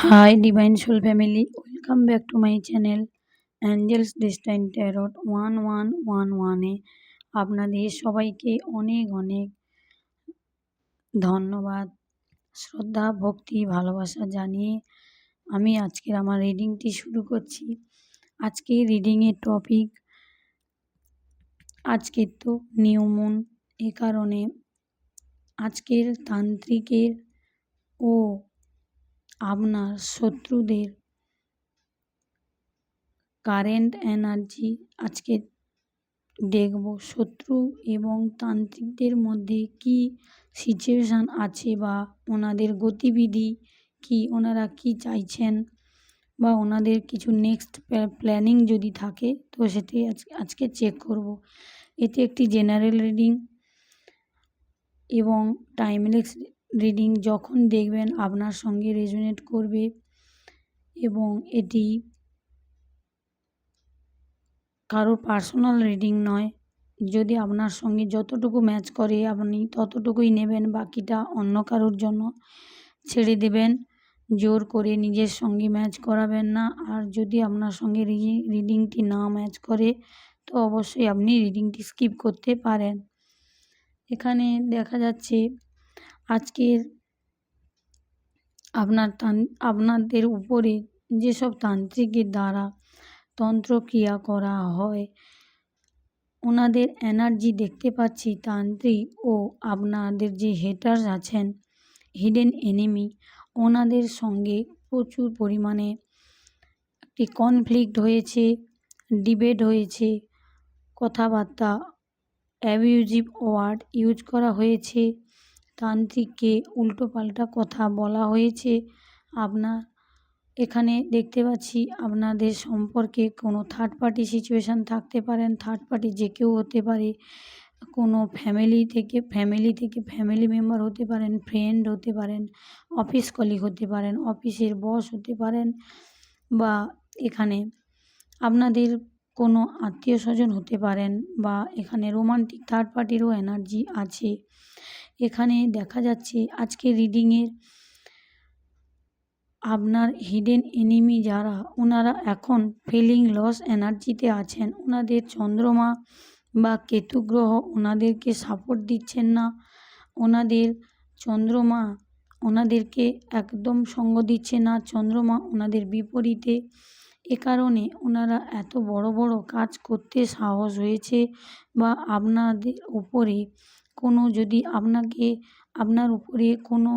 Hi, Divine Soul Family. Welcome back to my channel Angels Destined Tarot 1111 আপনাদের সবাইকে অনেক অনেক ধন্যবাদ, শ্রদ্ধা, ভক্তি, ভালোবাসা জানিয়ে আমি আজকের আমার রিডিংটি শুরু করছি। আজকে রিডিংয়ের টপিক, আজকের তো নিউ মুন, এ কারণে আজকের তান্ত্রিকের ও আপনার শত্রুদের কারেন্ট এনার্জি আজকে দেখব। শত্রু এবং তান্ত্রিকদের মধ্যে কি সিচুয়েশান আছে বা ওনাদের গতিবিধি কি, ওনারা কি চাইছেন বা ওনাদের কিছু নেক্সট প্ল্যানিং যদি থাকে তো সেটি আজকে চেক করব। এটি একটি জেনারেল রিডিং এবং টাইমলেস রিডিং। যখন দেখবেন আপনার সঙ্গে রেজোনেট করবে এবং এটি কারোর পার্সোনাল রিডিং নয়। যদি আপনার সঙ্গে যতটুকু ম্যাচ করে আপনি ততটুকুই নেবেন, বাকিটা অন্য কারোর জন্য ছেড়ে দেবেন। জোর করে নিজের সঙ্গে ম্যাচ করাবেন না। আর যদি আপনার সঙ্গে রিডিংটি না ম্যাচ করে তো অবশ্যই আপনি রিডিংটি স্কিপ করতে পারেন। এখানে দেখা যাচ্ছে আজকের আপনাদের উপরে যেসব তান্ত্রিকের দ্বারা তন্ত্রক্রিয়া করা হয়, ওনাদের এনার্জি দেখতে পাচ্ছি। তান্ত্রিক ও আপনাদের যে হেটার্স আছেন, হিডেন এনিমি, ওনাদের সঙ্গে প্রচুর পরিমাণে একটি কনফ্লিক্ট হয়েছে, ডিবেট হয়েছে, কথাবার্তা, অ্যাবিউজিভ ওয়ার্ড ইউজ করা হয়েছে, তান্ত্রিককে উল্টোপাল্টা কথা বলা হয়েছে। এখানে দেখতে পাচ্ছি আপনাদের সম্পর্কে কোনো থার্ড পার্টি সিচুয়েশান থাকতে পারেন। থার্ড পার্টি যে কেউ হতে পারে, কোনো ফ্যামিলি থেকে ফ্যামিলি মেম্বার হতে পারেন, ফ্রেন্ড হতে পারেন, অফিস কলিগ হতে পারেন, অফিসের বস হতে পারেন, বা এখানে আপনাদের কোনো আত্মীয় স্বজন হতে পারেন, বা এখানে রোমান্টিক থার্ড পার্টিরও এনার্জি আছে। এখানে দেখা যাচ্ছে আজকে রিডিংয়ের আপনার হিডেন এনিমি যারা, ওনারা এখন ফিলিং লস এনার্জিতে আছেন। ওনাদের চন্দ্রমা বা কেতু গ্রহ ওনাদেরকে সাপোর্ট দিচ্ছেন না। ওনাদের চন্দ্রমা ওনাদেরকে একদম সঙ্গ দিচ্ছে না। চন্দ্রমা ওনাদের বিপরীতে। এ কারণে ওনারা এত বড় বড় কাজ করতে সাহস হয়েছে, বা আপনাদের উপরে কোনো যদি আপনার উপরে কোনো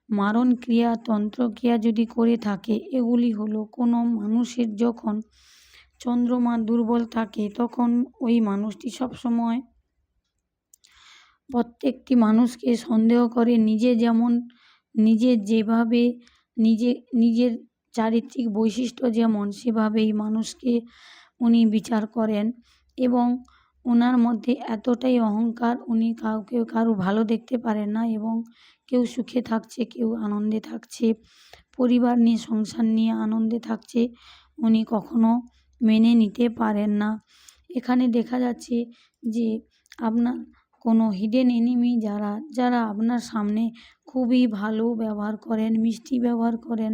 মারণ ক্রিয়া, তন্ত্রক্রিয়া যদি করে থাকে, এগুলি হলো কোনো মানুষের যখন চন্দ্রমা দুর্বল থাকে তখন ওই মানুষটি সবসময় প্রত্যেকটি মানুষকে সন্দেহ করে। নিজে যেভাবে নিজের চারিত্রিক বৈশিষ্ট্য যেমন, সেভাবেই মানুষকে উনি বিচার করেন। এবং ওনার মধ্যে এতটাই অহংকার, উনি কারো ভালো দেখতে পারেন না। এবং কেউ সুখে থাকছে, কেউ আনন্দে থাকছে, পরিবার নিয়ে সংসার নিয়ে আনন্দে থাকছে, উনি কখনো মেনে নিতে পারেন না। এখানে দেখা যাচ্ছে যে আপনার কোনো হিডেন এনিমি যারা আপনার সামনে খুবই ভালো ব্যবহার করেন, মিষ্টি ব্যবহার করেন,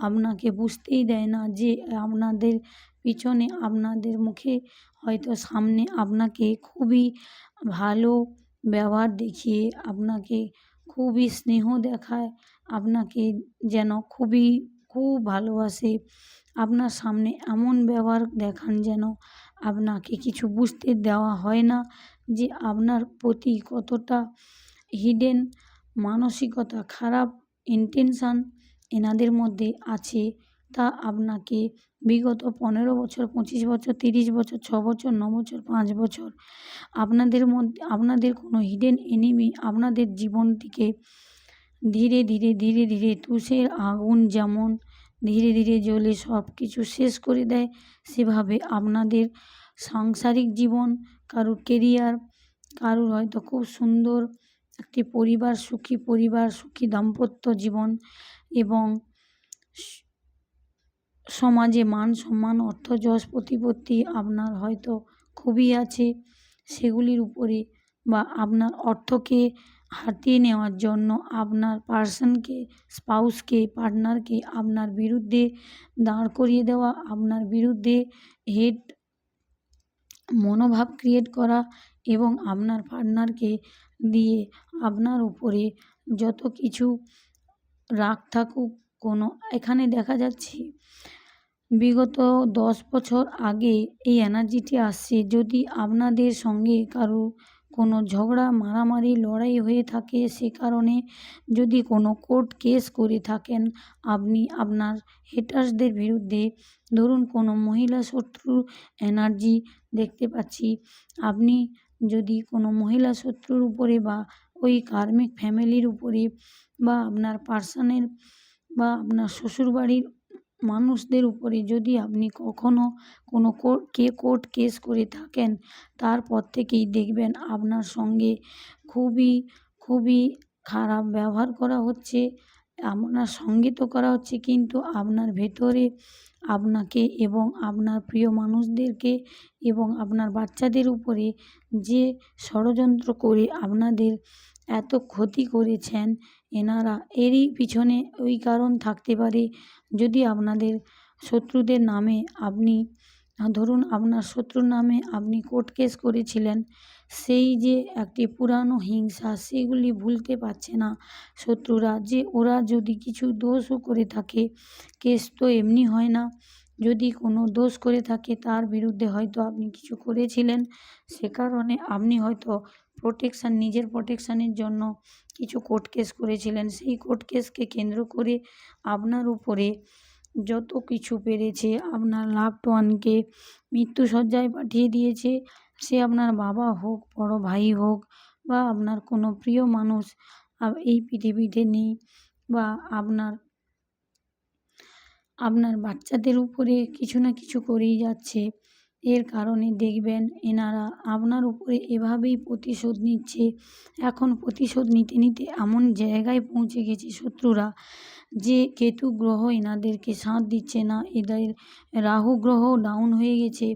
আপনাকে বুঝতেই দেয় না যে আপনাদের পিছনে, আপনাদের মুখে হয়তো সামনে আপনাকে খুবই ভালো ব্যবহার দেখিয়ে, আপনাকে খুবই স্নেহ দেখায়, আপনাকে যেন খুব ভালোবাসে। আপনার সামনে এমন ব্যবহার দেখান যেন আপনাকে কিছু বুঝতে দেওয়া হয় না যে আপনার প্রতি কতটা হিডেন মানসিকতা, খারাপ ইন্টেনশান এনাদের মধ্যে আছে। তা আপনাকে বিগত 15 বছর, 25 বছর, 30 বছর, 6 বছর, 9 বছর, 5 বছর আপনাদের কোনো হিডেন এনিমি আপনাদের জীবনটিকে ধীরে ধীরে তুষের আগুন যেমন ধীরে ধীরে জ্বলে সব কিছু শেষ করে দেয়, সেভাবে আপনাদের সাংসারিক জীবন, কারুর কেরিয়ার, কারুর হয়তো খুব সুন্দর একটি পরিবার, সুখী দাম্পত্য জীবন এবং সমাজে মান সম্মান, অর্থ যশ প্রতিপত্তি আপনার হয়তো খুবই আছে। সেগুলির উপরে বা আপনার অর্থকে হাতিয়ে নেওয়ার জন্য আপনার পার্সনকে, স্পাউসকে, পার্টনারকে আপনার বিরুদ্ধে দাঁড় করিয়ে দেওয়া, আপনার বিরুদ্ধে হেট মনোভাব ক্রিয়েট করা এবং আপনার পার্টনারকে দিয়ে আপনার উপরে যত কিছু রাগ থাকুক কোনো, এখানে দেখা যাচ্ছে বিগত 10 বছর আগে এই এনার্জিটি আসছে। যদি আপনাদের সঙ্গে কারো কোনো ঝগড়া, মারামারি, লড়াই হয়ে থাকে, সে কারণে যদি কোনো কোর্ট কেস করে থাকেন আপনি আপনার হেটার্সদের বিরুদ্ধে, ধরুন কোনো মহিলা শত্রুর এনার্জি দেখতে পাচ্ছি, আপনি যদি কোনো মহিলা শত্রুর উপরে বা ওই কার্মিক ফ্যামিলির উপরে বা আপনার পার্সনের বা আপনার শ্বশুরবাড়ির মানুষদের উপরে যদি আপনি কখনও কোনো কোর্ট কেস করে থাকেন, তারপর থেকেই দেখবেন আপনার সঙ্গে খুবই খুবই খারাপ ব্যবহার করা হচ্ছে। আপনার সঙ্গে তো করা হচ্ছে, কিন্তু আপনার ভেতরে আপনাকে এবং আপনার প্রিয় মানুষদেরকে এবং আপনার বাচ্চাদের উপরে যে ষড়যন্ত্র করে আপনাদের এত ক্ষতি করেছেন এনারা, এরই পিছনে ওই কারণ থাকতে পারে। যদি আপনাদের শত্রুদের নামে আপনি, ধরুন আপনার শত্রুর নামে আপনি কোর্ট কেস করেছিলেন, সেই যে একটি পুরানো হিংসা, সেগুলি ভুলতে পারছে না শত্রুরা, যে ওরা যদি কিছু দোষও করে থাকে, কেস তো এমনি হয় না, যদি কোনো দোষ করে থাকে তার বিরুদ্ধে হয়তো আপনি কিছু করেছিলেন, সে কারণে আপনি হয়তো নিজের প্রোটেকশানের জন্য কিছু কোর্ট কেস করেছিলেন। সেই কোর্ট কেসকে কেন্দ্র করে আপনার উপরে যত কিছু পেরেছে, আপনার লাভড ওয়ানকে মৃত্যুশয্যায় পাঠিয়ে দিয়েছে, সে আপনার বাবা হোক, বড় ভাই হোক বা আপনার কোনো প্রিয় মানুষ এই পৃথিবীতে নেই, বা আপনার বাচ্চাদের উপরে কিছু না কিছু করেই যাচ্ছে। এর কারণে দেখবেন এনারা আপনার উপরে এভাবেই প্রতিশোধ নিচ্ছে। এখন প্রতিশোধ নিতে নিতে এমন জায়গায় পৌঁছে গেছে শত্রুরা, যে কেতু গ্রহ এনাদেরকে সাথ দিচ্ছে না, এদের রাহু গ্রহ ডাউন হয়ে গেছে,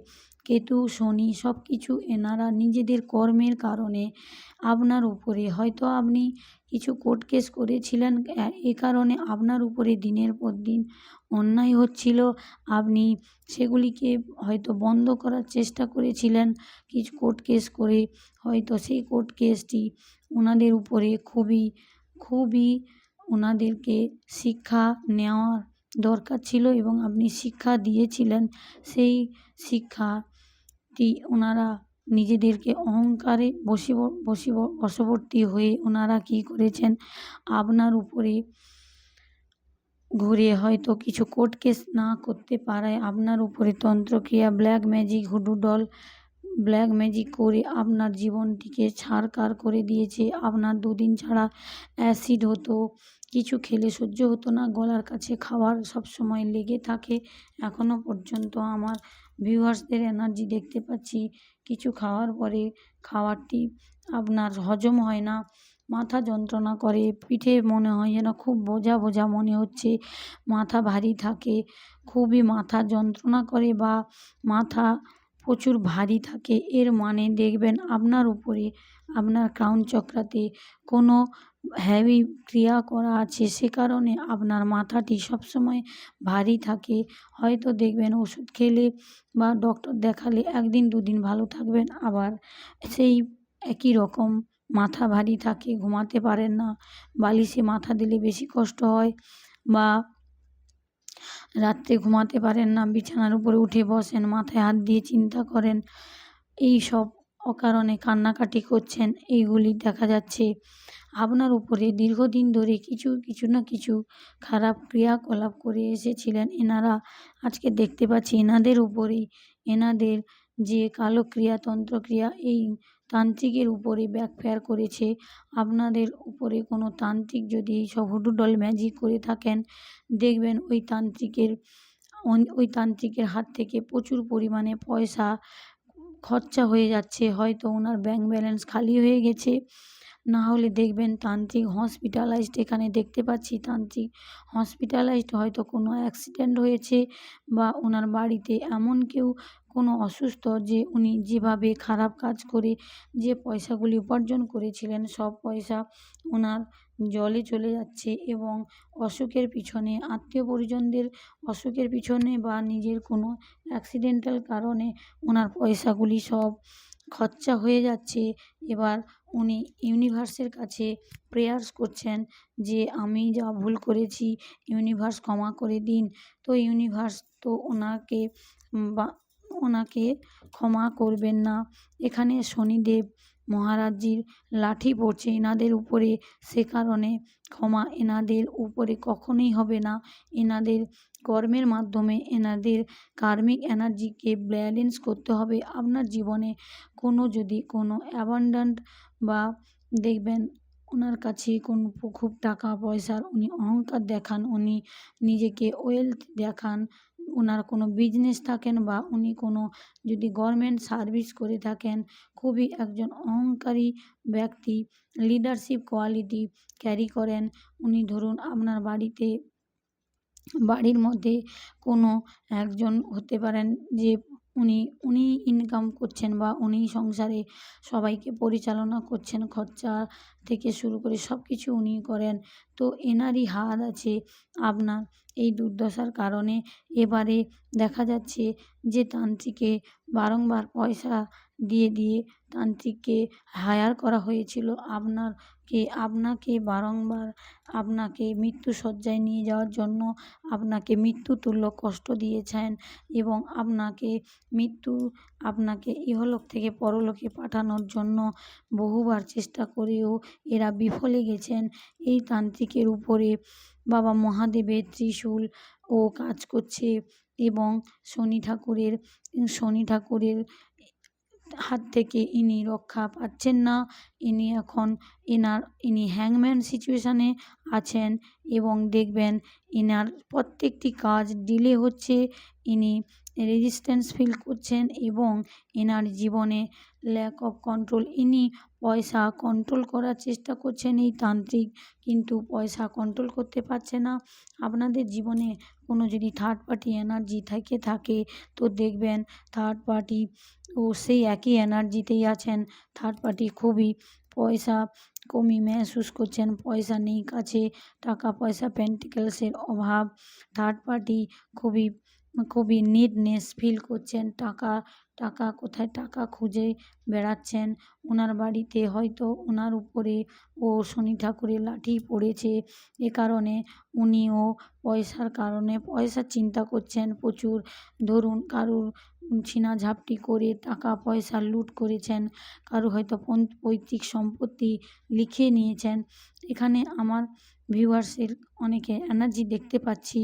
কেতু, শনি সব কিছু এনারা নিজেদের কর্মের কারণে আপনার উপরে, হয়তো আপনি কিছু কোর্ট কেস করেছিলেন, এ কারণে আপনার উপরে দিনের পর দিন অন্যায় হচ্ছিল, আপনি সেগুলিকে হয়তো বন্ধ করার চেষ্টা করেছিলেন কিছু কোর্ট কেস করে, হয়তো সেই কোর্ট কেসটি ওনাদের উপরে খুবই খুবই ওনাদেরকে শিক্ষা নেওয়ার দরকার ছিল এবং আপনি শিক্ষা দিয়েছিলেন। সেই শিক্ষাটি ওনারা নিজেদেরকে অহংকারে বশবর্তী হয়ে ওনারা কী করেছেন, আপনার উপরে ঘুরে হয়তো কিছু কোর্ট কেস না করতে পারায় আপনার উপরে তন্ত্রক্রিয়া, black magic, hoodoo doll, black magic করে আপনার জীবনটিকে ছারখার করে দিয়েছে। আপনার 2 দিন ছাড়া অ্যাসিড হতো, কিছু খেলে সহ্য হতো না, গলার কাছে খাবার সবসময় লেগে থাকে। এখনও পর্যন্ত আমার ভিউয়ার্সদের এনার্জি দেখতে পাচ্ছি, কিছু খাওয়ার পরে খাবারটি আপনার হজম হয় না, মাথা যন্ত্রণা করে, পিঠে মনে হয় যেন খুব বোঝা বোঝা মনে হচ্ছে, মাথা ভারী থাকে, খুবই মাথা যন্ত্রণা করে বা মাথা প্রচুর ভারী থাকে। এর মানে দেখবেন আপনার উপরে, আপনার ক্রাউন চক্রাতে কোনো হেভি ক্রিয়া করা আছে, সে কারণে আপনার মাথাটি সবসময় ভারী থাকে। হয়তো দেখবেন ওষুধ খেলে বা ডক্টর দেখালে 1 দিন 2 দিন ভালো থাকবেন, আবার সেই একই রকম মাথা ভারী থাকে, ঘুমাতে পারেন না, বালিশে মাথা দিলে বেশি কষ্ট হয়, বা রাত্রে ঘুমাতে পারেন না, বিছানার উপরে উঠে বসেন, মাথায় হাত দিয়ে চিন্তা করেন, এই সব অকারণে কান্নাকাটি করছেন, এইগুলি দেখা যাচ্ছে। আপনার উপরে দীর্ঘদিন ধরে কিছু না কিছু খারাপ ক্রিয়াকলাপ করে এসেছিলেন এনারা। আজকে দেখতে পাচ্ছি এনাদের উপরেই, এনাদের যে কালো ক্রিয়া, তন্ত্রক্রিয়া, এই তান্ত্রিকের উপরে ব্যাকফায়ার করেছে। আপনাদের উপরে কোনো তান্ত্রিক যদি এইসব হুডু ডল ম্যাজিক করে থাকেন, দেখবেন ওই তান্ত্রিকের হাত থেকে প্রচুর পরিমাণে পয়সা খরচা হয়ে যাচ্ছে, হয়তো ওনার ব্যাংক ব্যালেন্স খালি হয়ে গেছে, না হলে দেখবেন তান্ত্রিক হসপিটালাইজড, এখানে দেখতে পাচ্ছি তান্ত্রিক হসপিটালাইজড, হয়তো কোনো অ্যাক্সিডেন্ট হয়েছে বা ওনার বাড়িতে এমন কেউ কোনো অসুস্থ যে উনি যেভাবে খারাপ কাজ করে যে পয়সাগুলি উপার্জন করেছিলেন সব পয়সা ওনার জলে চলে যাচ্ছে এবং অসুখের পিছনে আত্মীয় পরিজনদের অসুখের পিছনে বা নিজের কোনো অ্যাক্সিডেন্টাল কারণে ওনার পয়সাগুলি সব খরচা হয়ে যাচ্ছে। এবার উনি ইউনিভার্সের কাছে প্রেয়ার্স করছেন যে আমি যা ভুল করেছি ইউনিভার্স ক্ষমা করে দিন। তো ইউনিভার্স তো ওনাকে ক্ষমা করবেন না। এখানে শনিদেব মহারাজজির লাঠি পড়ছে এনাদের উপরে, সে কারণে ক্ষমা এনাদের উপরে কখনোই হবে না। এনাদের কর্মের মাধ্যমে এনাদের কার্মিক এনার্জিকে ব্যালেন্স করতে হবে। আপনার জীবনে যদি কোনো অ্যাবান্ড্যান্ট বা দেখবেন ওনার কাছে কোনো খুব টাকা পয়সার উনি অহংকার দেখান, উনি নিজেকে ওয়েলথ দেখান, ওনার কোনো বিজনেস থাকেন বা উনি কোনো যদি গভর্নমেন্ট সার্ভিস করে থাকেন, খুবই একজন অহংকারী ব্যক্তি, লিডারশিপ কোয়ালিটি ক্যারি করেন। উনি ধরুন আপনার বাড়ির মধ্যে কোনো একজন হতে পারেন যে উনি ইনকাম করছেন বা উনি সংসারে সবাইকে পরিচালনা করছেন, খরচা থেকে শুরু করে সব কিছু উনিই করেন। তো এনারই হাত আছে আপনার এই দুর্দশার কারণে। এবারে দেখা যাচ্ছে যে তান্ত্রিকে বারংবার পয়সা দিয়ে তান্ত্রিককে হায়ার করা হয়েছিল আপনাকে বারংবার আপনাকে মৃত্যুশয্যায় নিয়ে যাওয়ার জন্য, আপনাকে মৃত্যুতুল্য কষ্ট দিয়েছেন এবং আপনাকে ইহলোক থেকে পরলোকে পাঠানোর জন্য বহুবার চেষ্টা করেও এরা বিফলে গেছেন। এই তান্ত্রিকের উপরে বাবা মহাদেবের ত্রিশূলও কাজ করছে এবং শনি ঠাকুরের হাত থেকে ইনি রক্ষা পাচ্ছেন না। ইনি হ্যাংম্যান সিচুয়েশানে আছেন এবং দেখবেন ইনার প্রত্যেকটি কাজ ডিলে হচ্ছে, ইনি রেজিস্ট্যান্স ফিল করছেন এবং এনার জীবনে ল্যাক অফ কন্ট্রোল। ইনি পয়সা কন্ট্রোল করার চেষ্টা করছেন এই তান্ত্রিক, কিন্তু পয়সা কন্ট্রোল করতে পারছে না। আপনাদের জীবনে কোনো যদি থার্ড পার্টি এনার্জি থেকে থাকে তো দেখবেন থার্ড পার্টি ও সেই একই এনার্জিতেই আছেন। থার্ড পার্টি খুবই পয়সা কমি মেহসুস করছেন, পয়সা নেই কাছে, টাকা পয়সা পেন্টিকেলসের অভাব। থার্ড পার্টি খুবই নিডনেস ফিল করছেন, কোথায় টাকা খুঁজে বেড়াচ্ছেন। ওনার বাড়িতে হয়তো ওনার উপরে শনি ঠাকুরের লাঠি পড়েছে, এ কারণে উনিও পয়সার কারণে পয়সার চিন্তা করছেন প্রচুর। ধরুন কারুর ছিনাঝাপটি করে টাকা পয়সা লুট করেছেন, কারো হয়তো পৈতৃক সম্পত্তি লিখে নিয়েছেন। এখানে আমার ভিউয়ার্সের অনেকে এনার্জি দেখতে পাচ্ছি।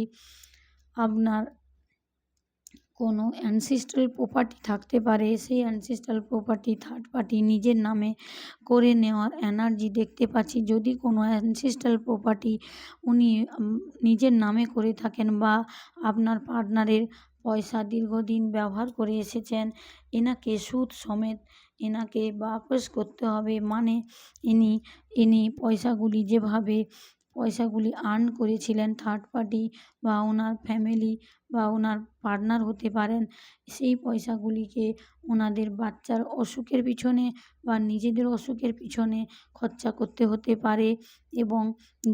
আপনার কোনো অ্যানসেস্ট্রাল প্রপার্টি থাকতে পারে, সেই অ্যানসেস্ট্রাল প্রপার্টি থার্ড পার্টি নিজের নামে করে নেওয়ার এনার্জি দেখতে পাচ্ছি। যদি কোনো অ্যানসেস্ট্রাল প্রপার্টি উনি নিজের নামে করে থাকেন বা আপনার পার্টনারের পয়সা দীর্ঘদিন ব্যবহার করে এসেছেন, এনাকে সুদ সমেত এনাকে বাপস করতে হবে। মানে ইনি পয়সাগুলি আর্ন করেছিলেন থার্ড পার্টি বা ওনার ফ্যামিলি বা ওনার পার্টনার হতে পারেন, সেই পয়সাগুলিকে ওনাদের বাচ্চার অসুখের পিছনে বা নিজেদের অসুখের পিছনে খরচা করতে হতে পারে। এবং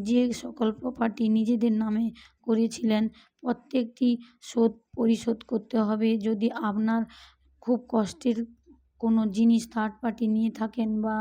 যে সকল প্রপার্টি নিজেদের নামে করেছিলেন প্রত্যেকটি পরিশোধ করতে হবে। যদি আপনার খুব কষ্টের কোনো জিনিস থার্ড পার্টি নিয়ে থাকেন বা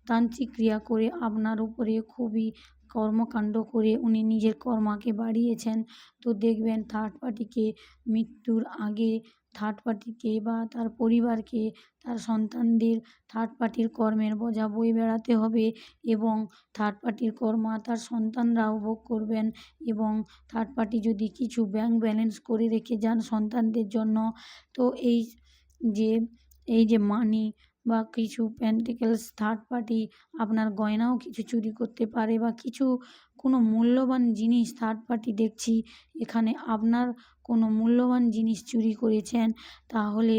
তান্ত্রিক ক্রিয়া করে আপনার উপরে খুবই কর্মকাণ্ড করে উনি নিজের কর্মাকে বাড়িয়েছেন, তো দেখবেন থার্ড পার্টিকে মৃত্যুর আগে থার্ড পার্টিকে বা তার পরিবারকে, তার সন্তানদের থার্ড পার্টির কর্মের বোঝা বয়ে বেড়াতে হবে এবং থার্ড পার্টির কর্মা তার সন্তানরাও ভোগ করবেন। এবং থার্ড পার্টি যদি কিছু ব্যাংক ব্যালেন্স করে রেখে যান সন্তানদের জন্য, তো এই যে মানি বা কিছু পেন্টিকেলস থার্ড পার্টি আপনার গয়নাও কিছু চুরি করতে পারে বা কোনো মূল্যবান জিনিস থার্ড পার্টি দেখছি এখানে আপনার কোনো মূল্যবান জিনিস চুরি করেছেন, তাহলে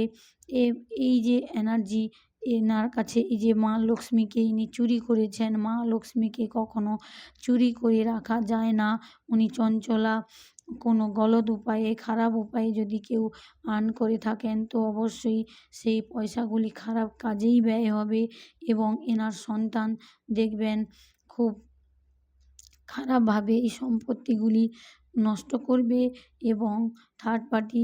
এই যে এনার্জি এনার কাছে এই যে মা লক্ষ্মীকে ইনি চুরি করেছেন, মা লক্ষ্মীকে কখনো চুরি করে রাখা যায় না। উনি চঞ্চলা, কোনো গলদ উপায়ে, খারাপ উপায়ে যদি কেউ আর্ন করে থাকেন তো অবশ্যই সেই পয়সাগুলি খারাপ কাজেই ব্যয় হবে এবং এনার সন্তান দেখবেন খুব খারাপভাবে এই সম্পত্তিগুলি নষ্ট করবে এবং থার্ড পার্টি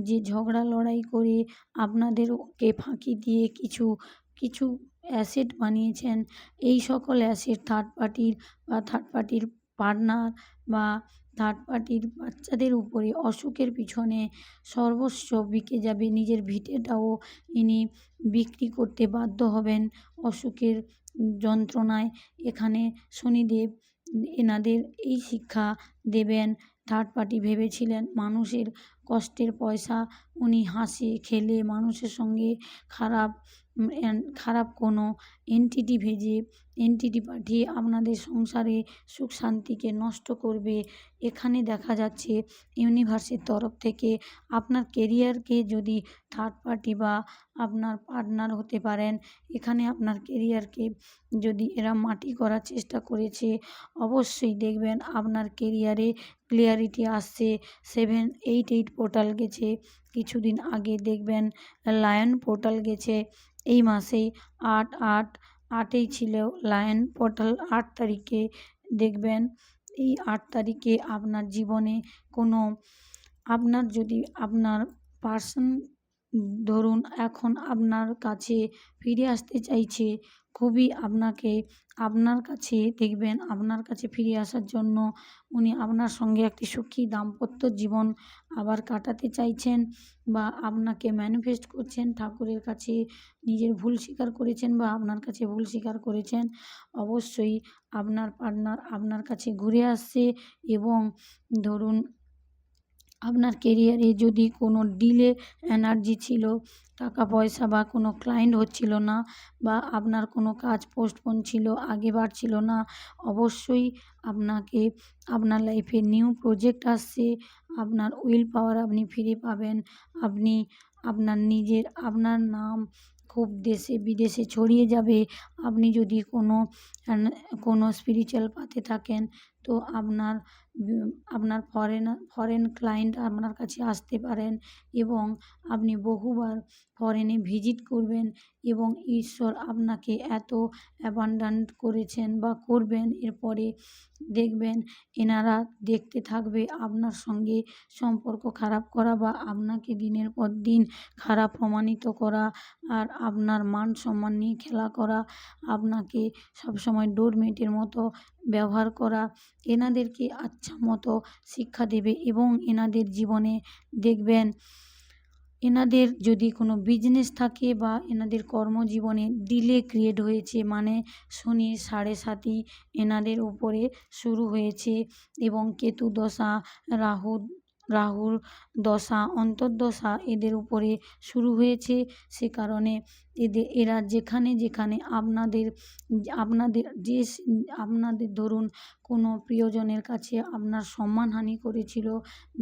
যে ঝগড়া লড়াই করে আপনাদেরকে ফাঁকি দিয়ে কিছু কিছু অ্যাসেট বানিয়েছেন, এই সকল অ্যাসেট থার্ড পার্টির পার্টনার বা থার্ড পার্টির বাচ্চাদের উপরে অসুখের পিছনে সর্বস্ব বিকে যাবে। নিজের ভিটেটাও ইনি বিক্রি করতে বাধ্য হবেন অসুখের যন্ত্রণায়। এখানে শনিদেব এনাদের এই শিক্ষা দেবেন। থার্ড পার্টি ভেবেছিলেন মানুষের কষ্টের পয়সা উনি হাসে খেলে মানুষের সঙ্গে খারাপ খারাপ কোনো এন্টিটি পাঠিয়ে আপনাদের সংসারে সুখ শান্তিকে নষ্ট করবে। এখানে দেখা যাচ্ছে ইউনিভার্সের তরফ থেকে আপনার কেরিয়ারকে যদি থার্ড পার্টি বা আপনার পার্টনার হতে পারেন, এখানে আপনার কেরিয়ারকে যদি এরা মাটি করার চেষ্টা করেছে, অবশ্যই দেখবেন আপনার কেরিয়ারে ক্লিয়ারিটি আসছে। 788 পোর্টাল গেছে, কিছুদিন আগে দেখবেন লায়ন পোর্টাল গেছে। এই মাসেই 8/8 ছিল লায়ন পোর্টাল। 8 তারিখে দেখবেন, এই 8 তারিখে আপনার জীবনে কোনো আপনার যদি আপনার পার্সন ধরুন এখন আপনার কাছে ফিরে আসতে চাইছে, খুবই আপনার কাছে দেখবেন আপনার কাছে ফিরে আসার জন্য উনি আপনার সঙ্গে একটি সুখী দাম্পত্য জীবন আবার কাটাতে চাইছেন বা আপনাকে ম্যানিফেস্ট করছেন ঠাকুরের কাছে, নিজের ভুল স্বীকার করেছেন বা আপনার কাছে ভুল স্বীকার করেছেন। অবশ্যই আপনার পার্টনার আপনার কাছে ঘুরে আসছে এবং ধরুন আপনার কেরিয়ারে যদি কোনো ডিলে এনার্জি ছিল, টাকা পয়সা বা কোনো ক্লায়েন্ট হচ্ছিল না বা আপনার কোনো কাজ পোস্টপোন ছিল, আগে বাড়ছিল না, অবশ্যই আপনার লাইফে নিউ প্রজেক্ট আসছে। আপনার উইল পাওয়ার আপনি ফিরে পাবেন। আপনি আপনার নাম খুব দেশে বিদেশে ছড়িয়ে যাবে। আপনি যদি কোনো স্পিরিচুয়াল পাথে থাকেন তো আপনার ফরেন ক্লায়েন্ট আপনার কাছে আসতে পারেন এবং আপনি বহুবার ফরেনে ভিজিট করবেন এবং ঈশ্বর আপনাকে এত অ্যাবান্ডান্ট করেছেন বা করবেন, এরপরে দেখবেন এনারা দেখতে থাকবে আপনার সঙ্গে সম্পর্ক খারাপ করা বা আপনাকে দিনের পর দিন খারাপ প্রমাণিত করা আর আপনার মান সম্মান নিয়ে খেলা করা, আপনাকে সবসময় ডোরমেটের মতো ব্যবহার করা। এনাদেরকে আচ্ছা মতো শিক্ষা দেবে এবং এনাদের জীবনে দেখবেন এনাদের যদি কোনো বিজনেস থাকে বা এনাদের কর্মজীবনে ডিলে ক্রিয়েট হয়েছে, মানে শনির 7.5 এনাদের উপরে শুরু হয়েছে এবং কেতু দশা, রাহুর দশা, অন্তর্দশা এদের উপরে শুরু হয়েছে। সে কারণে এরা যেখানে যেখানে আপনাদের ধরুন কোনো প্রিয়জনের কাছে আপনার সম্মানহানি করেছিল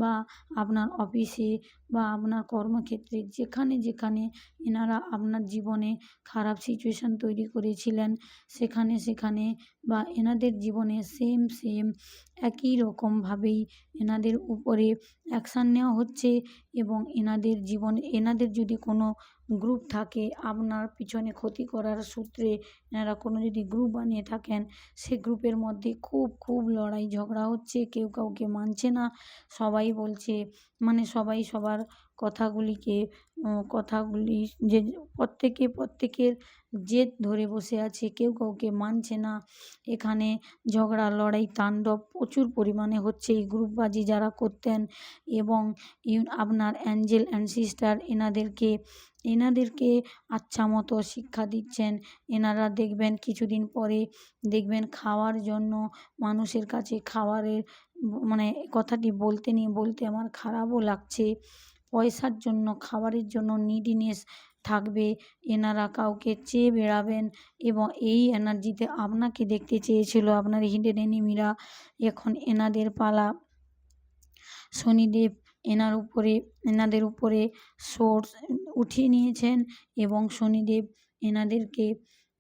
বা আপনার অফিসে বা আপনার কর্মক্ষেত্রে যেখানে যেখানে এনারা আপনার জীবনে খারাপ সিচুয়েশান তৈরি করেছিলেন, সেখানে বা এনাদের জীবনে সেম একই রকমভাবেই এনাদের উপরে অ্যাকশান নেওয়া হচ্ছে এবং এনাদের যদি কোনো গ্রুপ থাকে আপনার পিছনে ক্ষতি করার সূত্রে, এনারা কোনো যদি গ্রুপ বানিয়ে থাকেন, সে গ্রুপের মধ্যে খুব লড়াই ঝগড়া হচ্ছে, কেউ কাউকে মানছে না। সবাই বলছে, মানে সবাই সবার কথাগুলি যে প্রত্যেকের জেদ ধরে বসে আছে, কেউ কাউকে মানছে না। এখানে ঝগড়া লড়াই তাণ্ডব প্রচুর পরিমাণে হচ্ছে এই গ্রুপবাজি যারা করতেন এবং আপনার অ্যাঞ্জেল অ্যান্ড সিস্টার এনাদেরকে আচ্ছা মতো শিক্ষা দিচ্ছেন। এনারা দেখবেন কিছুদিন পরে দেখবেন খাওয়ার জন্য মানুষের কাছে খাবারের, মানে কথাটি বলতে আমার খারাপও লাগছে, পয়সার জন্য খাবারের জন্য নিডিনেস থাকবে। এনারা কাউকে চেয়ে বেড়াবেন এবং এই এনার্জিতে আপনাকে দেখতে চেয়েছিল আপনার হিডেন এনিমিরা। এখন এনাদের পালা। শনিদেব এনাদের উপরে সোর্স উঠিয়ে নিয়েছেন এবং শনিদেব এনাদেরকে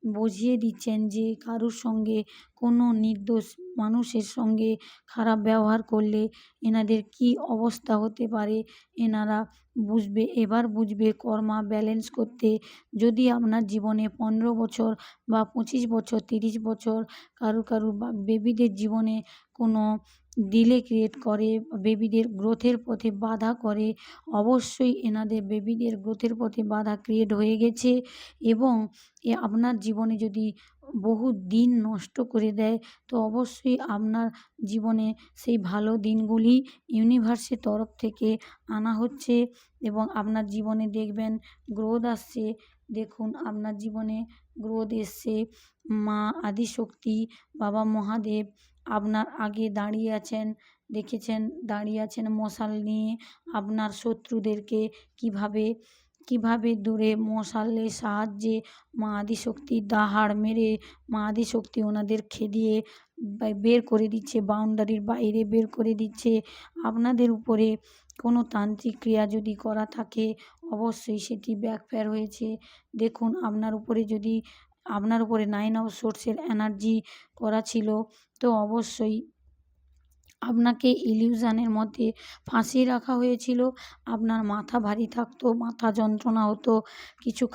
বুঝিয়ে দিচ্ছেন যে কারুর সঙ্গে কোনো নির্দোষ মানুষের সঙ্গে খারাপ ব্যবহার করলে এনাদের কী অবস্থা হতে পারে এনারা বুঝবে। এবার বুঝবে কর্মা ব্যালেন্স করতে। যদি আপনার জীবনে 15 বছর বা 25 বছর 30 বছর কারুর বা বেবিদের জীবনে কোনো ডিলে ক্রিয়েট করে, বেবিদের গ্রোথের পথে বাধা করে, অবশ্যই এনাদের বেবিদের গ্রোথের পথে বাধা ক্রিয়েট হয়ে গেছে এবং আপনার জীবনে যদি বহু দিন নষ্ট করে দেয় তো অবশ্যই আপনার জীবনে সেই ভালো দিনগুলি ইউনিভার্সের তরফ থেকে আনা হচ্ছে এবং আপনার জীবনে দেখবেন গ্রোথ আসছে। দেখুন আপনার জীবনে গ্রোথ এসছে। মা আদিশক্তি, বাবা মহাদেব আপনার আগে দাঁড়িয়ে আছেন, দেখেছেন দাঁড়িয়ে আছেন মশাল নিয়ে আপনার শত্রুদেরকে কীভাবে দূরে মশালের সাহায্যে মা আদিশক্তি দাহাড় মেরে মা আদিশক্তি ওনাদের খেদিয়ে বের করে দিচ্ছে, বাউন্ডারির বাইরে বের করে দিচ্ছে। আপনাদের উপরে কোনো তান্ত্রিক ক্রিয়া যদি করা থাকে অবশ্যই সেটি ব্যাকফায়ার হয়েছে। দেখুন আপনার উপরে 9 অফ সোর্সের এনার্জি করা ছিল তো অবশ্যই আপনাকে ইলিউশনের মধ্যে ফাঁসিয়ে রাখা হয়েছিল। আপনার মাথা ভারী থাকতো, মাথা যন্ত্রণা হতো, কিছু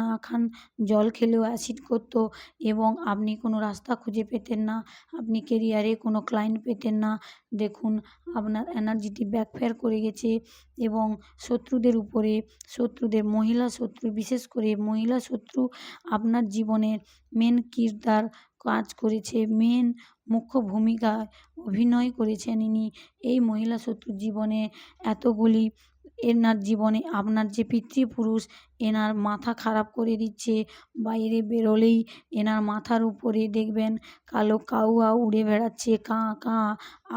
না খান, জল খেলেও অ্যাসিড করতো এবং আপনি কোনো রাস্তা খুঁজে পেতেন না, আপনি কেরিয়ারে কোনো ক্লায়েন্ট পেতেন না। দেখুন আপনার এনার্জিটি ব্যাকফায়ার করে গেছে এবং মহিলা শত্রু, বিশেষ করে মহিলা শত্রু আপনার জীবনের মেন কিরদার কাজ করেছে, মুখ্য ভূমিকায় অভিনয় করেছেন ইনি। এই মহিলা শত্রুর জীবনে এতগুলি, এনার জীবনে আপনার যে পিতৃপুরুষ এনার মাথা খারাপ করে দিচ্ছে। বাইরে বেরোলেই এনার মাথার উপরে দেখবেন কালো কাউয়া উড়ে বেড়াচ্ছে, কাঁ কাঁ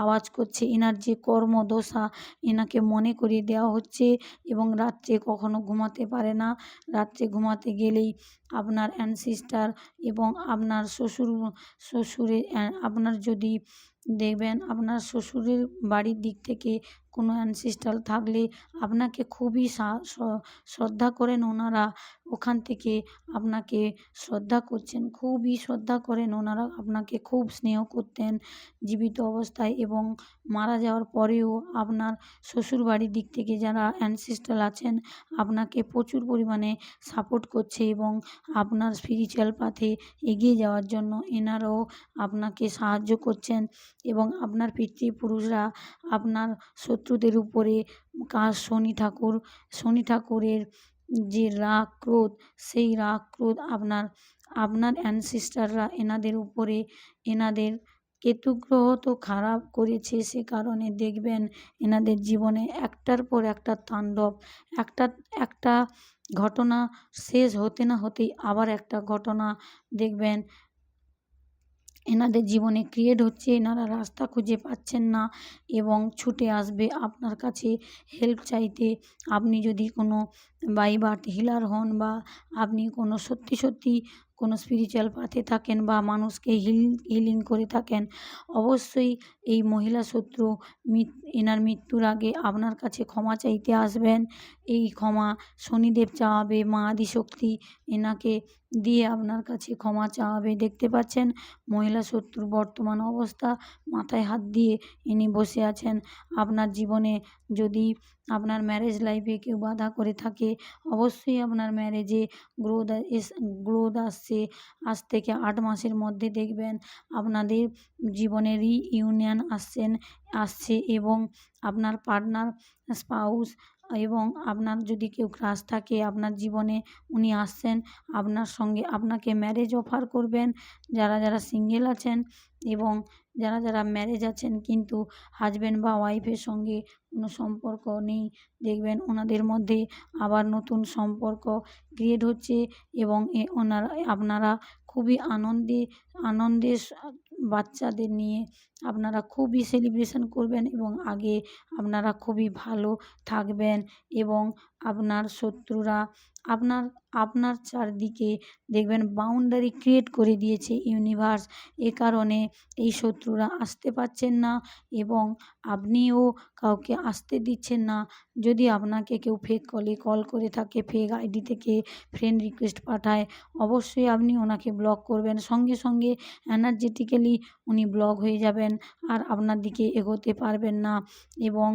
আওয়াজ করছে। এনার যে কর্মদশা এনাকে মনে করিয়ে দেওয়া হচ্ছে এবং রাত্রে কখনো ঘুমাতে পারে না। রাত্রে ঘুমাতে গেলেই আপনার অ্যানসিস্টার এবং আপনার শ্বশুরের আপনার যদি দেখবেন আপনার শ্বশুরের বাড়ির দিক থেকে কোনো অ্যানসিস্টার থাকলে আপনাকে খুবই শ্রদ্ধা করেন ওনারা। ওখান থেকে আপনাকে শ্রদ্ধা করছেন, খুবই শ্রদ্ধা করেন ওনারা, আপনাকে খুব স্নেহ করতেন জীবিত অবস্থায় এবং মারা যাওয়ার পরেও আপনার শ্বশুরবাড়ির দিক থেকে যারা অ্যানসিস্টার আছেন আপনাকে প্রচুর পরিমাণে সাপোর্ট করছে এবং আপনার স্পিরিচুয়াল পাথে এগিয়ে যাওয়ার জন্য এনারাও আপনাকে সাহায্য করছেন এবং আপনার পিতৃপুরুষরা আপনার শত্রুদের উপরে শনি ঠাকুরের যে রাগ ক্রোধ, সেই রাগ ক্রোধ আপনার অ্যানসিস্টাররা এনাদের উপরে, এনাদের কেতু গ্রহ তো খারাপ করেছে, সে কারণে দেখবেন এনাদের জীবনে একটার পর একটা তাণ্ডব, একটা ঘটনা শেষ হতে না হতেই আবার একটা ঘটনা দেখবেন এনাদের জীবনে ক্রিয়েট হচ্ছে। এনারা রাস্তা খুঁজে পাচ্ছেন না এবং ছুটে আসবে আপনার কাছে হেল্প চাইতে। আপনি যদি কোনো বাই বার্থ হিলার হন বা আপনি কোনো সত্যি কোনো স্পিরিচুয়াল পাথে থাকেন বা মানুষকে হিলিং করে থাকেন, অবশ্যই এই মহিলা শত্রু এনার মৃত্যুর আগে আপনার কাছে ক্ষমা চাইতে আসবেন। এই ক্ষমা শনিদেব চাওয়াবে, মা আদিশক্তি এনাকে দিয়ে আপনার কাছে ক্ষমা চাওয়াবে। দেখতে পাচ্ছেন মহিলা শত্রুর বর্তমান অবস্থা, মাথায় হাত দিয়ে ইনি বসে আছেন। আপনার জীবনে যদি আপনার ম্যারেজ লাইফে কেউ বাধা করে থাকে অবশ্যই আপনার ম্যারেজে গ্রোথ আসছে। আজ থেকে 8 মাসের মধ্যে দেখবেন আপনাদের জীবনে রিইউনিয়ন আসছে এবং আপনার পার্টনার, স্পাউস এবং আপনার যদি কেউ ক্রাশ থাকে আপনার জীবনে উনি আসছেন আপনার সঙ্গে, আপনাকে ম্যারেজ অফার করবেন। যারা সিঙ্গেল আছেন এবং যারা ম্যারেজ আছেন কিন্তু হাজব্যান্ড বা ওয়াইফের সঙ্গে কোনো সম্পর্ক নেই, দেখবেন ওনাদের মধ্যে আবার নতুন সম্পর্ক ক্রিয়েট হচ্ছে এবং আপনারা খুবই আনন্দে বাচ্চাদের নিয়ে আপনারা খুবই সেলিব্রেশন করবেন এবং আগে আপনারা খুবই ভালো থাকবেন এবং আপনার শত্রুরা আপনার আপনার চারদিকে দেখবেন বাউন্ডারি ক্রিয়েট করে দিয়েছে ইউনিভার্স। এ কারণে এই শত্রুরা আসতে পারছেন না এবং আপনিও কাউকে আসতে দিচ্ছেন না। যদি আপনাকে কেউ ফেক কলে কল করে থাকে, ফেক আইডি থেকে ফ্রেন্ড রিকোয়েস্ট পাঠায়, অবশ্যই আপনি ওনাকে ব্লক করবেন। সঙ্গে সঙ্গে এনার্জেটিক্যালি উনি ব্লক হয়ে যাবেন আর আপনার দিকে এগোতে পারবেন না এবং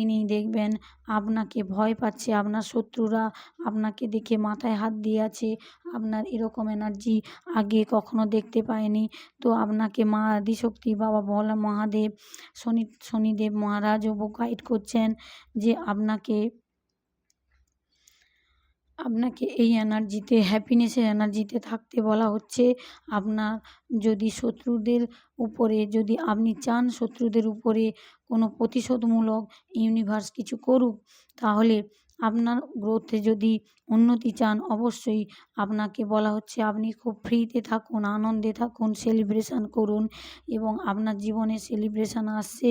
ইনি দেখবেন আপনাকে ভয় পাচ্ছে। আপনার শত্রুরা আপনাকে দেখে মাথায় হাত দিয়ে আছে। আপনার এরকম এনার্জি আগে কখনো দেখতে পায়নি। তো আপনাকে মা আদিশক্তি, বাবা ভোলা মহাদেব, শনিদেব মহারাজও গাইড করছেন যে আপনাকে এই এনার্জিতে, হ্যাপিনেসের এনার্জিতে থাকতে বলা হচ্ছে। আপনার যদি শত্রুদের উপরে, যদি আপনি চান শত্রুদের উপরে কোনো প্রতিশোধমূলক ইউনিভার্স কিছু করুক, তাহলে আপনার গ্রোথে যদি উন্নতি চান, অবশ্যই আপনাকে বলা হচ্ছে আপনি খুব ফ্রিতে থাকুন, আনন্দে থাকুন, সেলিব্রেশন করুন এবং আপনার জীবনে সেলিব্রেশন আসছে।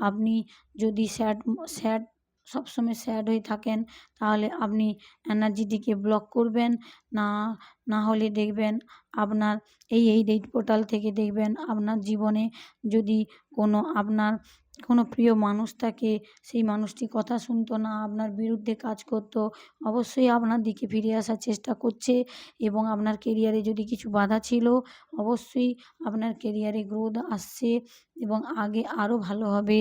আপনি যদি স্যাড সবসময় স্যাড হয়ে থাকেন, তাহলে আপনি এনার্জিটিকে ব্লক করবেন। না না হলে দেখবেন আপনার এই ডেট পোর্টাল থেকে দেখবেন আপনার জীবনে যদি আপনার কোনো প্রিয় মানুষ থাকে, সেই মানুষটি কথা শুনতো না, আপনার বিরুদ্ধে কাজ করতো, অবশ্যই আপনার দিকে ফিরে আসার চেষ্টা করছে এবং আপনার কেরিয়ারে যদি কিছু বাধা ছিল, অবশ্যই আপনার কেরিয়ারে গ্রোথ আসছে এবং আগে আরও ভালো হবে।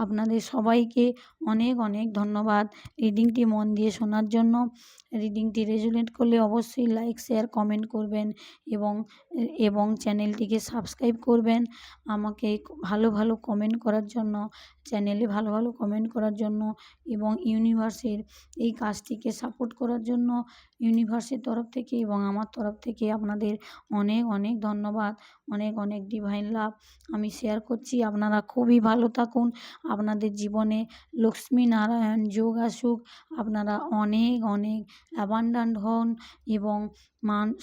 আপনাদের সবাইকে অনেক অনেক ধন্যবাদ রিডিংটি মন দিয়ে শোনার জন্য। রিডিংটি রেজোনেট করলে অবশ্যই লাইক, শেয়ার, কমেন্ট করবেন এবং এবং চ্যানেলটিকে সাবস্ক্রাইব করবেন। আমাকে ভালো ভালো কমেন্ট করার জন্য, চ্যানেলে ভালো ভালো কমেন্ট করার জন্য এবং ইউনিভার্সের এই কাজটিকে সাপোর্ট করার জন্য ইউনিভার্সের তরফ থেকে এবং আমার তরফ থেকে আপনাদের অনেক অনেক ধন্যবাদ। অনেক অনেক ডিভাইন লাভ আমি শেয়ার করছি। আপনারা খুবই ভালো থাকুন। আপনাদের জীবনে লক্ষ্মী নারায়ণ যোগ আসুক। আপনারা অনেক অনেক অ্যাবান্ডান্ট হন এবং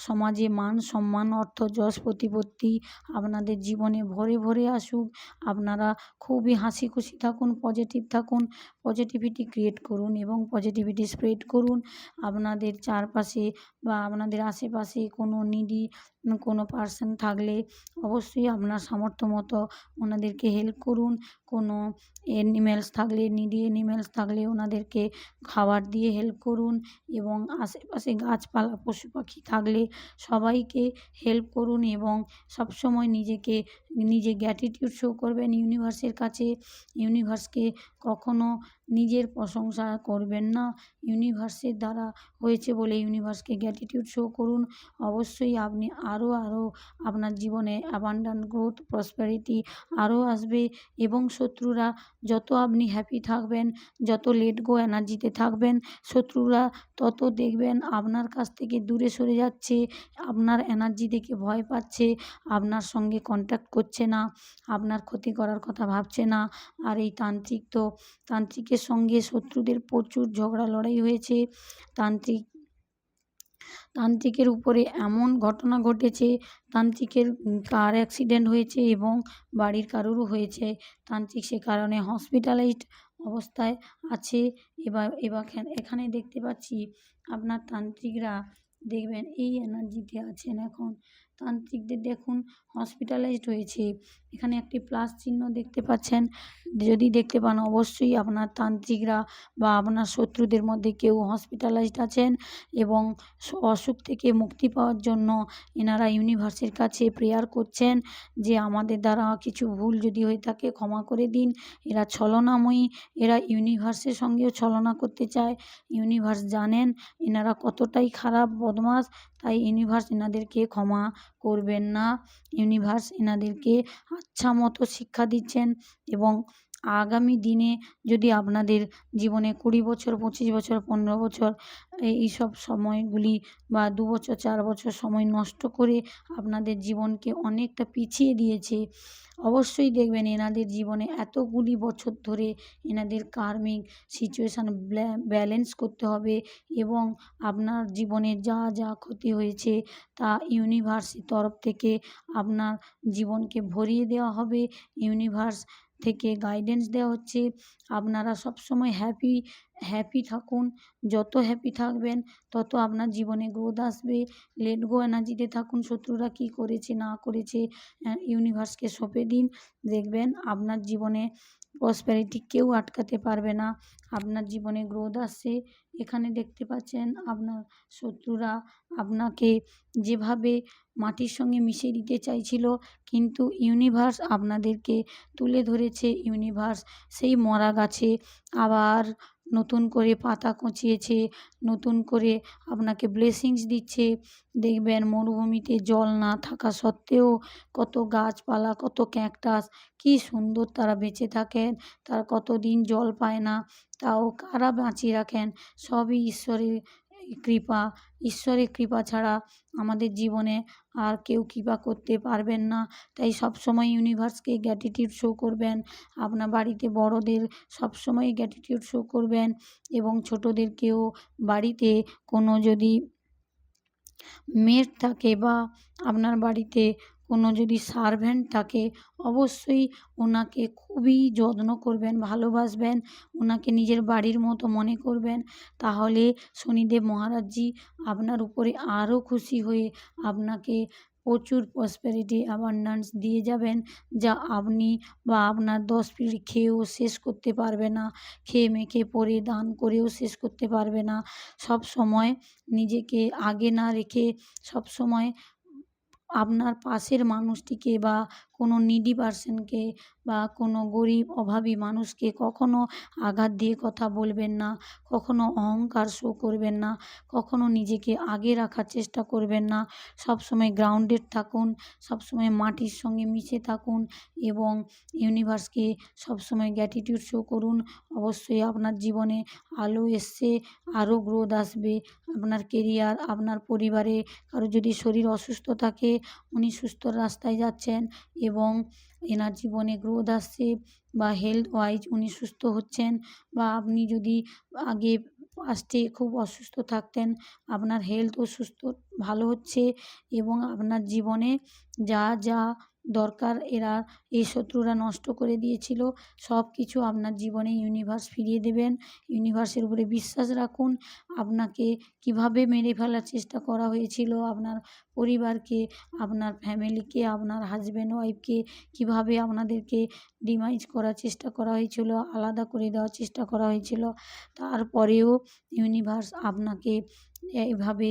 সমাজে মান সম্মান, অর্থ, যশ, প্রতিপত্তি আপনাদের জীবনে ভরে ভরে আসুক। আপনারা খুবই হাসি খুশি থাকুন, পজিটিভ থাকুন, পজিটিভিটি ক্রিয়েট করুন এবং পজিটিভিটি স্প্রেড করুন। আপনাদের চারপাশে বা আপনাদের আশেপাশে কোনো নিডি কোনো পার্সন থাকলে অবশ্যই আপনার সামর্থ্য মতো ওনাদেরকে হেল্প করুন। কোনো নিডি অ্যানিম্যালস থাকলে ওনাদেরকে খাবার দিয়ে হেল্প করুন এবং আশেপাশে গাছপালা, পশু পাখি থাকলে সবাইকে হেল্প করুন এবং সবসময় নিজে গ্র্যাটিটিউড শো করবেন ইউনিভার্সের কাছে। ইউনিভার্সকে কখনো নিজের প্রশংসা করবেন না। ইউনিভার্সের দ্বারা হয়েছে বলে ইউনিভার্সকে গ্র্যাটিটিউড শো করুন। অবশ্যই আপনি আরও আপনার জীবনে অ্যাবান্ডান্ট গ্রোথ, প্রসপ্যারিটি আরও আসবে এবং শত্রুরা যত আপনি হ্যাপি থাকবেন, যত লেট গো এনার্জিতে থাকবেন, শত্রুরা তত দেখবেন আপনার কাছ থেকে দূরে সরে যাচ্ছে, আপনার এনার্জি দেখে ভয় পাচ্ছে, আপনার সঙ্গে কন্ট্যাক্ট করছে না, আপনার ক্ষতি করার কথা ভাবছে না। আর এই তান্ত্রিকের সঙ্গে শত্রুদের প্রচুর ঝগড়া লড়াই হয়েছে। তান্ত্রিকের উপরে এমন ঘটনা ঘটেছে, তান্ত্রিকের কার অ্যাক্সিডেন্ট হয়েছে এবং বাড়ির কারোরও হয়েছে। তান্ত্রিক সে কারণে হসপিটালাইজড অবস্থায় আছে। এখানে দেখতে পাচ্ছি আপনার তান্ত্রিকরা দেখবেন এই এনার্জিতে আছেন এখন। তান্ত্রিকদের দেখুন হসপিটালাইজড হয়েছে। এখানে একটি প্লাস চিহ্ন দেখতে পাচ্ছেন। যদি দেখতে পান অবশ্যই আপনার তান্ত্রিকরা বা আপনার শত্রুদের মধ্যে কেউ হসপিটালাইজড আছেন এবং অসুখ থেকে মুক্তি পাওয়ার জন্য এনারা ইউনিভার্সের কাছে প্রেয়ার করছেন যে আমাদের দ্বারা কিছু ভুল যদি হয়ে থাকে ক্ষমা করে দিন। এরা ছলনাময়ী, এরা ইউনিভার্সের সঙ্গেও ছলনা করতে চায়। ইউনিভার্স জানেন এনারা কতটাই খারাপ বদমাশ, তাই ইউনিভার্স এনাদেরকে ক্ষমা করবেন না। ইউনিভার্স এনাদেরকে আচ্ছা মতো শিক্ষা দিচ্ছেন এবং আগামী দিনে যদি আপনাদের জীবনে 20 বছর, 25 বছর, 15 বছর এইসব সময়গুলি বা 2 বছর, 4 বছর সময় নষ্ট করে আপনাদের জীবনকে অনেকটা পিছিয়ে দিয়েছে, অবশ্যই দেখবেন এনাদের জীবনে এতগুলি বছর ধরে এনাদের কার্মিক সিচুয়েশান ব্যালেন্স করতে হবে এবং আপনার জীবনে যা যা ক্ষতি হয়েছে তা ইউনিভার্সের তরফ থেকে আপনার জীবনকে ভরিয়ে দেওয়া হবে। ইউনিভার্স থেকে গাইডেন্স দেওয়া হচ্ছে আপনারা সবসময় হ্যাপি থাকুন। যত হ্যাপি থাকবেন তত আপনার জীবনে গ্রোথ আসবে। লেট গো এনার্জিতে থাকুন। শত্রুরা কী করেছে না করেছে ইউনিভার্সকে সঁপে দিন। দেখবেন আপনার জীবনে প্রসপ্যারিটি কেউ আটকাতে পারবে না। আপনার জীবনে গ্রোথ আসছে। এখানে দেখতে পাচ্ছেন আপনার শত্রুরা আপনাকে যেভাবে মাটির সঙ্গে মিশিয়ে দিতে চাইছিল, কিন্তু ইউনিভার্স আপনাদেরকে তুলে ধরেছে। ইউনিভার্স সেই মরা গাছে আবার নতুন করে পাতা গজিয়েছে, নতুন করে আপনাকে ব্লেসিংস দিচ্ছে। দেখবেন মরুভূমিতে জল না থাকা সত্ত্বেও কত গাছপালা, কত ক্যাকটাস কী সুন্দর তারা বেঁচে থাকেন। তারা কতদিন জল পায় না, তাও কারা বাঁচিয়ে রাখেন? সবই ঈশ্বরের কৃপা। ঈশ্বরের কৃপা ছাড়া আমাদের জীবনে আর কেউ কৃপা করতে পারবেন না। তাই সবসময় ইউনিভার্সকে গ্র্যাটিটিউড শো করবেন। আপনার বাড়িতে বড়দের সবসময় গ্র্যাটিটিউড শো করবেন এবং ছোটোদেরকেও বাড়িতে কোনো যদি মেড থাকে বা আপনার বাড়িতে কোনো যদি সার্ভেন্ট থাকে, অবশ্যই ওনাকে খুবই যত্ন করবেন, ভালোবাসবেন, ওনাকে নিজের বাড়ির মতো মনে করবেন। তাহলে শনিদেব মহারাজজি আপনার উপরে আরও খুশি হয়ে আপনাকে প্রচুর প্রসপ্যারিটি অ্যাবান্ড্যান্স দিয়ে যাবেন, যা আপনি বা আপনার 10 পিঁড়ি খেয়েও শেষ করতে পারবে না। খেয়ে মেখে পরে দান করেও শেষ করতে পারবে না। সবসময় নিজেকে আগে না রেখে সবসময় আপনার পাশের মানুষটিকে বা কোনো নিডি পারসনকে বা কোনো গরিব অভাবী মানুষকে কখনো আঘাত দিয়ে কথা বলবেন না, কখনো অহংকার শো করবেন না, কখনো নিজেকে আগে রাখার চেষ্টা করবেন না। সবসময় গ্রাউন্ডেড থাকুন, সবসময় মাটির সঙ্গে মিশে থাকুন এবং ইউনিভার্সকে সবসময় গ্র্যাটিটিউড শো করুন। অবশ্যই আপনার জীবনে আলো এসছে, আরও গ্রোথ আসবে। আপনার কেরিয়ার, আপনার পরিবারে কারো যদি শরীর অসুস্থ থাকে, উনি সুস্থ রাস্তায় যাচ্ছেন এবং এনার জীবনে গ্রোথ আসছে বা হেলথ ওয়াইজ উনি সুস্থ হচ্ছেন। বা আপনি যদি আগে পাস্টে খুব অসুস্থ থাকতেন, আপনার হেলথও সুস্থ ভালো হচ্ছে এবং আপনার জীবনে যা যা দরকার এই শত্রুরা নষ্ট করে দিয়েছিল, সব কিছু আপনার জীবনে ইউনিভার্স ফিরিয়ে দেবেন। ইউনিভার্সের উপরে বিশ্বাস রাখুন। আপনাকে কীভাবে মেরে ফেলার চেষ্টা করা হয়েছিল, আপনার পরিবারকে, আপনার ফ্যামিলিকে, আপনার হাজব্যান্ড ওয়াইফকে কীভাবে আপনাদেরকে ডিমাইজ করার চেষ্টা করা হয়েছিল, আলাদা করে দেওয়ার চেষ্টা করা হয়েছিল, তারপরেও ইউনিভার্স আপনাকে এইভাবে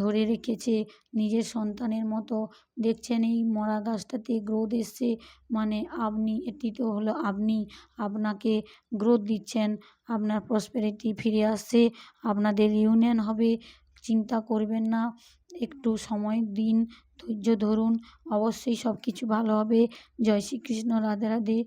ধরে রেখেছে নিজের সন্তানের মতো। দেখছেন এই মরা গাছটাতে গ্রোথ এসছে, মানে এটি তো হলো আপনাকে গ্রোথ দিচ্ছেন। আপনার প্রসপেরিটি ফিরে আসছে, আপনাদের ইউনিয়ন হবে। চিন্তা করবেন না, একটু সময় দিন, ধৈর্য ধরুন, অবশ্যই সব কিছু ভালো হবে। জয় শ্রীকৃষ্ণ, রাধে রাধে।